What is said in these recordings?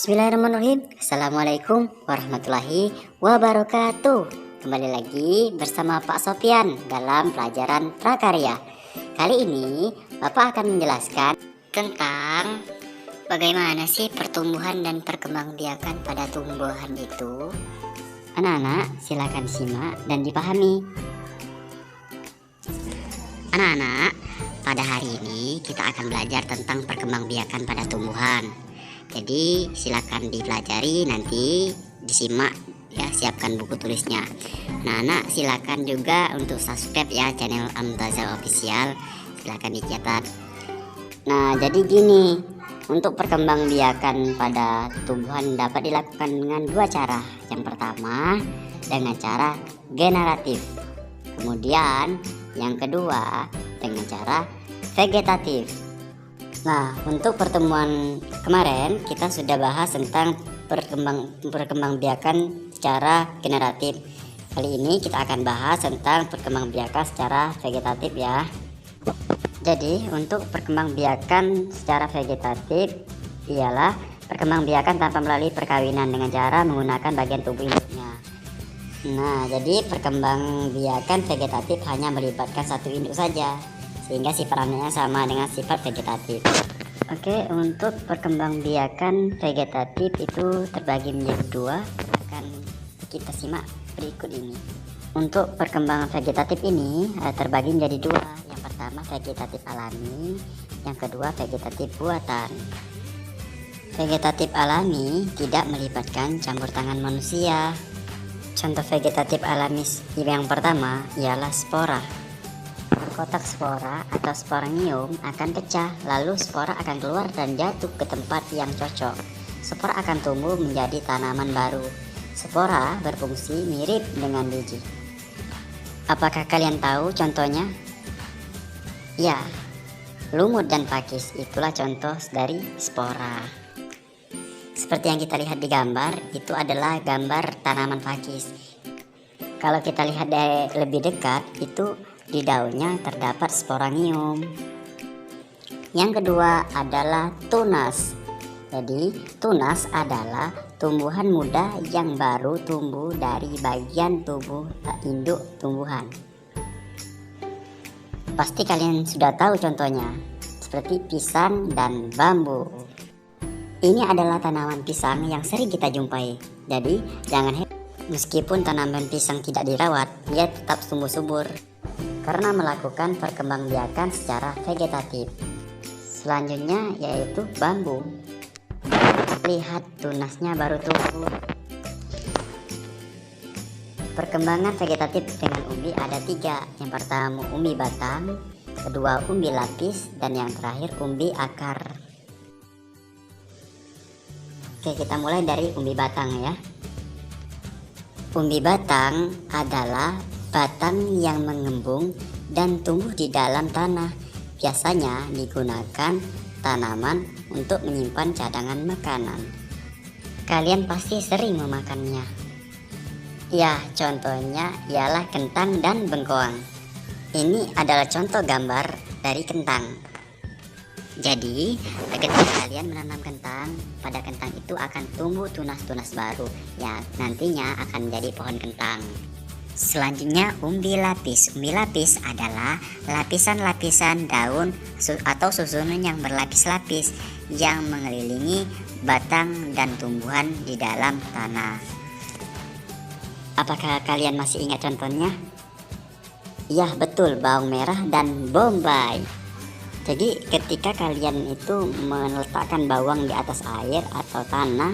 Bismillahirrahmanirrahim. Assalamualaikum warahmatullahi wabarakatuh. Kembali lagi bersama Pak Sofyan dalam pelajaran prakarya. Kali ini Bapak akan menjelaskan tentang bagaimana sih pertumbuhan dan perkembangbiakan pada tumbuhan itu. Anak-anak silakan simak dan dipahami. Anak-anak, pada hari ini kita akan belajar tentang perkembangbiakan pada tumbuhan. Jadi silakan dipelajari, nanti disimak ya, siapkan buku tulisnya. Anak-anak silakan juga untuk subscribe ya channel Amtazal Official, silakan dicatat. Nah, jadi gini, untuk perkembangbiakan pada tumbuhan dapat dilakukan dengan dua cara. Yang pertama dengan cara generatif, kemudian yang kedua dengan cara vegetatif. Nah, untuk pertemuan kemarin kita sudah bahas tentang perkembangbiakan secara generatif. Kali ini kita akan bahas tentang perkembangbiakan secara vegetatif ya. Jadi untuk perkembangbiakan secara vegetatif ialah perkembangbiakan tanpa melalui perkawinan dengan cara menggunakan bagian tubuh induknya. Nah, jadi perkembangbiakan vegetatif hanya melibatkan satu induk saja, sehingga sifat anehnya sama dengan sifat vegetatif. Oke, untuk perkembangbiakan vegetatif itu terbagi menjadi dua, akan kita simak berikut ini. Untuk perkembangan vegetatif ini terbagi menjadi dua. Yang pertama vegetatif alami, yang kedua vegetatif buatan. Vegetatif alami tidak melibatkan campur tangan manusia. Contoh vegetatif alami yang pertama ialah spora. Kotak spora atau sporanium akan pecah, lalu spora akan keluar dan jatuh ke tempat yang cocok. Spora akan tumbuh menjadi tanaman baru. Spora berfungsi mirip dengan biji. Apakah kalian tahu contohnya? Ya, lumut dan pakis itulah contoh dari spora. Seperti yang kita lihat di gambar, itu adalah gambar tanaman pakis. Kalau kita lihat dari lebih dekat, itu di daunnya terdapat sporanium. Yang kedua adalah tunas. Jadi tunas adalah tumbuhan muda yang baru tumbuh dari bagian tubuh induk tumbuhan. Pasti kalian sudah tahu contohnya, seperti pisang dan bambu. Ini adalah tanaman pisang yang sering kita jumpai. Jadi jangan heran meskipun tanaman pisang tidak dirawat, dia tetap tumbuh subur karena melakukan perkembangbiakan secara vegetatif. Selanjutnya yaitu bambu. Lihat tunasnya baru tumbuh. Perkembangan vegetatif dengan umbi ada tiga. Yang pertama umbi batang, kedua umbi lapis, dan yang terakhir umbi akar. Oke, kita mulai dari umbi batang ya. Umbi batang adalah batang yang mengembung dan tumbuh di dalam tanah. Biasanya digunakan tanaman untuk menyimpan cadangan makanan. Kalian pasti sering memakannya. Ya, contohnya ialah kentang dan bengkoang. Ini adalah contoh gambar dari kentang. Jadi, ketika kalian menanam kentang, pada kentang itu akan tumbuh tunas-tunas baru yang nantinya akan menjadi pohon kentang. Selanjutnya umbi lapis. Umbi lapis adalah lapisan-lapisan daun atau susunan yang berlapis-lapis yang mengelilingi batang dan tumbuhan di dalam tanah. Apakah kalian masih ingat contohnya? Ya, betul, bawang merah dan bombay. Jadi ketika kalian itu meletakkan bawang di atas air atau tanah,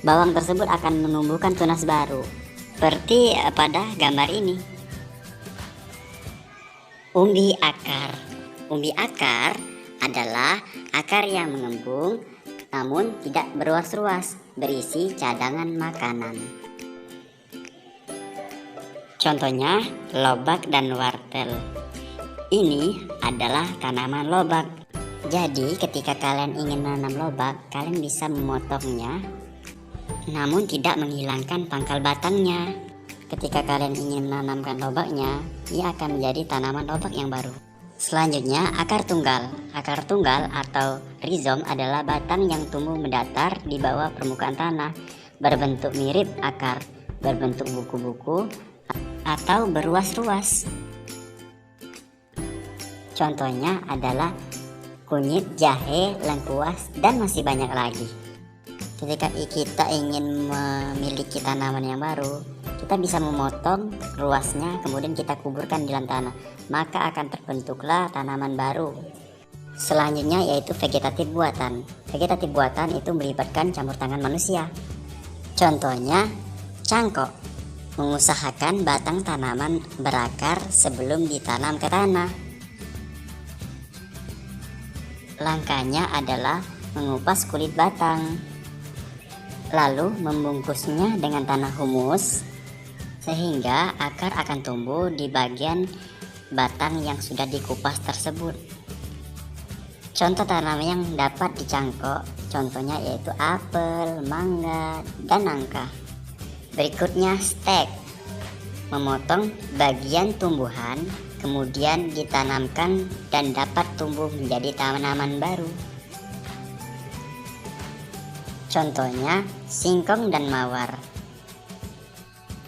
bawang tersebut akan menumbuhkan tunas baru. Seperti pada gambar ini. Umbi akar. Umbi akar adalah akar yang mengembung namun tidak berluas-luas, berisi cadangan makanan. Contohnya lobak dan wartel. Ini adalah tanaman lobak. Jadi ketika kalian ingin menanam lobak, kalian bisa memotongnya namun tidak menghilangkan pangkal batangnya. Ketika kalian ingin menanamkan lobaknya, ia akan menjadi tanaman lobak yang baru. Selanjutnya akar tunggal. Akar tunggal atau rizom adalah batang yang tumbuh mendatar di bawah permukaan tanah, berbentuk mirip akar, berbentuk buku-buku atau beruas-ruas. Contohnya adalah kunyit, jahe, lengkuas, dan masih banyak lagi. Ketika kita ingin memiliki tanaman yang baru, kita bisa memotong ruasnya, kemudian kita kuburkan di dalam tanah, maka akan terbentuklah tanaman baru. Selanjutnya yaitu vegetatif buatan. Vegetatif buatan itu melibatkan campur tangan manusia. Contohnya cangkok, mengusahakan batang tanaman berakar sebelum ditanam ke tanah. Langkahnya adalah mengupas kulit batang, lalu membungkusnya dengan tanah humus sehingga akar akan tumbuh di bagian batang yang sudah dikupas tersebut. Contoh tanaman yang dapat dicangkok contohnya yaitu apel, mangga, dan nangka. Berikutnya stek, memotong bagian tumbuhan kemudian ditanamkan dan dapat tumbuh menjadi tanaman baru. Contohnya singkong dan mawar.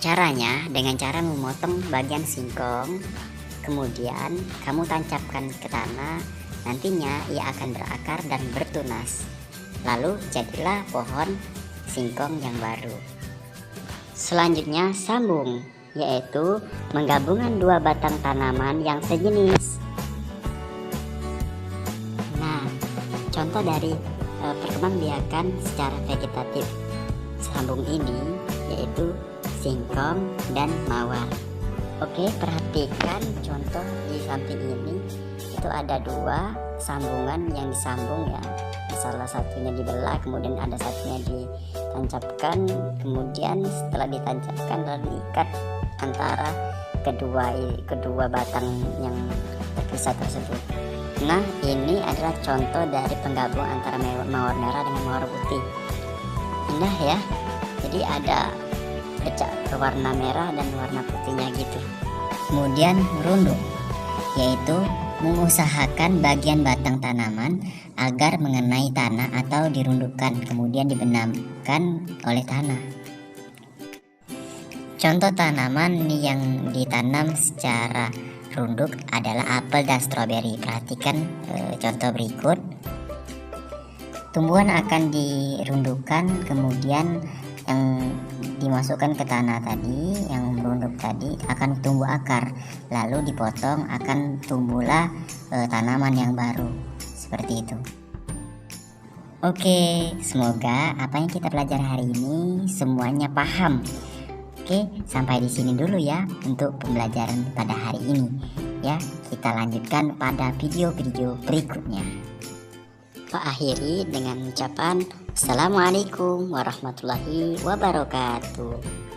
Caranya dengan cara memotong bagian singkong, kemudian kamu tancapkan ke tanah, nantinya ia akan berakar dan bertunas. Lalu jadilah pohon singkong yang baru. Selanjutnya sambung, yaitu menggabungkan dua batang tanaman yang sejenis. Nah, contoh dari perkembangbiakan secara vegetatif sambung ini yaitu singkong dan mawar. Oke, perhatikan contoh di samping ini, itu ada dua sambungan yang disambung ya. Salah satunya dibelah, kemudian ada satunya ditancapkan, kemudian setelah ditancapkan lalu diikat antara kedua batang yang terpisah tersebut. Nah, ini adalah contoh dari penggabung antara mawar merah dengan mawar putih. Indah ya. Jadi ada bercak warna merah dan warna putihnya gitu. Kemudian merunduk, yaitu mengusahakan bagian batang tanaman agar mengenai tanah atau dirundukkan kemudian dibenamkan oleh tanah. Contoh tanaman yang ditanam secara runduk adalah apel dan stroberi. Perhatikan contoh berikut. Tumbuhan akan dirundukkan, kemudian yang dimasukkan ke tanah tadi, yang merunduk tadi akan tumbuh akar, lalu dipotong akan tumbuhlah tanaman yang baru, seperti itu. Oke, semoga apa yang kita pelajari hari ini semuanya paham. Oke, sampai di sini dulu ya untuk pembelajaran pada hari ini. Ya, kita lanjutkan pada video-video berikutnya. Pak akhiri dengan ucapan Assalamualaikum warahmatullahi wabarakatuh.